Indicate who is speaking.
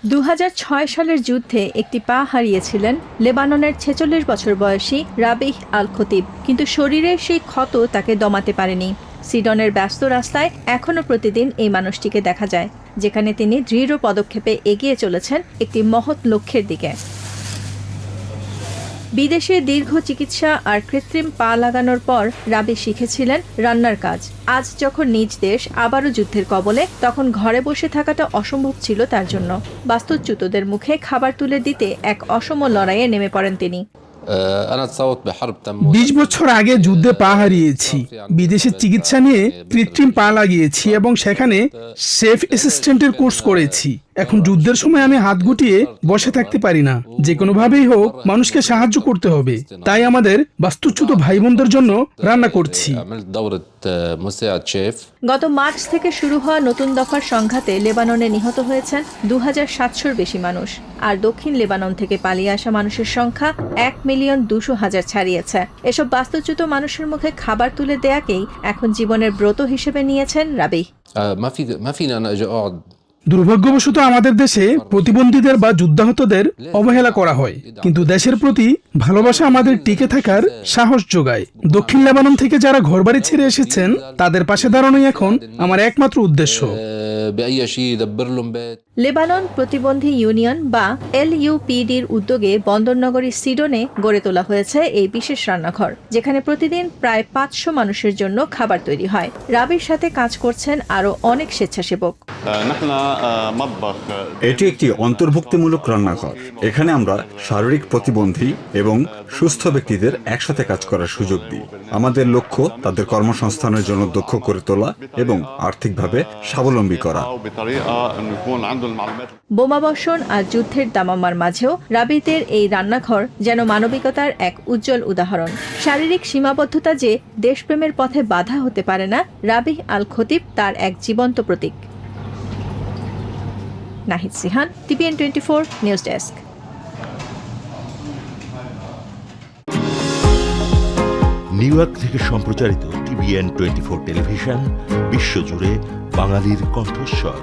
Speaker 1: 2006 সালের যুদ্ধে একটি পা হারিয়েছিলেন লেবাননের 46 বছর বয়সী রাবিহ আল খতিব, কিন্তু শরীরের সেই ক্ষত তাকে দমাতে পারেনি। সিডনের ব্যস্ত রাস্তায় এখনও প্রতিদিন এই মানুষটিকে দেখা যায়, যেখানে তিনি দৃঢ় পদক্ষেপে এগিয়ে চলেছেন একটি মহৎ লক্ষ্যের দিকে। বিদেশে দীর্ঘ চিকিৎসা আর কৃত্রিম পা লাগানোর পর রাবি শিখেছিলেন রান্নার কাজ। আজ যখন নিজ দেশ আবারও যুদ্ধের কবলে, তখন ঘরে বসে থাকাটা অসম্ভব ছিল তার জন্য। বাস্তুচ্যুতদের মুখে খাবার তুলে দিতে এক অসম লড়াইয়ে নেমে পড়েন তিনি।
Speaker 2: 20 বছর আগে যুদ্ধে পা হারিয়েছি, বিদেশে চিকিৎসা নিয়ে কৃত্রিম পা লাগিয়েছি এবং সেখানে সেফ অ্যাসিস্ট্যান্টের কোর্স করেছি। এখন যুদ্ধের সময় আমি হাত গুটিয়ে বসে থাকতে পারি না। যে কোনোভাবেই হোক মানুষকে সাহায্য করতে হবে, তাই আমাদের বাস্তুচ্যুত ভাই বোনদের জন্য রান্না করছি।
Speaker 1: গত মার্চ থেকে শুরু হওয়া নতুন দফার সংঘাতে লেবাননে নিহত হয়েছেন 2700-র বেশি মানুষ, আর দক্ষিণ লেবানন থেকে পালিয়ে আসা মানুষের সংখ্যা 1,200,000 ছাড়িয়েছে। এসব বাস্তুচ্যুত মানুষের মুখে খাবার তুলে দেয়াকেই এখন জীবনের ব্রত হিসেবে নিয়েছেন রাবি।
Speaker 2: দুর্ভাগ্যবশত আমাদের দেশে প্রতিবন্ধীদের বা যুদ্ধাহতদের অবহেলা করা হয়, কিন্তু দেশের প্রতি ভালোবাসা আমাদের টিকে থাকার সাহস যোগায়। দক্ষিণ লেবানন থেকে যারা ঘরবাড়ি ছেড়ে এসেছেন তাদের পাশে দাঁড়ানোই এখন আমার একমাত্র উদ্দেশ্য।
Speaker 1: লেবানন প্রতিবন্ধী ইউনিয়ন বা LUPDর উদ্যোগে বন্দরনগরী সিডনে গড়ে তোলা হয়েছে এই বিশেষ রান্নাঘর, যেখানে প্রতিদিন প্রায় 500 মানুষের জন্য খাবার তৈরি হয়। রাবির সাথে কাজ করছেন আরও অনেক স্বেচ্ছাসেবক।
Speaker 3: এটি একটি অন্তর্ভুক্তিমূলক রান্নাঘর। এখানে আমরা শারীরিক প্রতিবন্ধী এবং সুস্থ ব্যক্তিদের একসাথে কাজ করার সুযোগ দিই। আমাদের লক্ষ্য তাদের কর্মসংস্থানের জন্য দক্ষ করে তোলা এবং আর্থিকভাবে স্বাবলম্বী করা।
Speaker 1: বোমাবর্ষণ আর যুদ্ধের দামামার মাঝেও রাবিদের এই রান্নাঘর যেন মানবিকতার এক উজ্জ্বল উদাহরণ। শারীরিক সীমাবদ্ধতা যে দেশপ্রেমের পথে বাধা হতে পারে না, রাবিহ আল খতিব তার এক জীবন্ত প্রতীক। Nahid Sihan, TVN 24 news desk.
Speaker 4: New York সম্প্রচারিত TVN 24 টেলিভিশন বিশ্বজুড়ে বাঙালির কণ্ঠস্বর।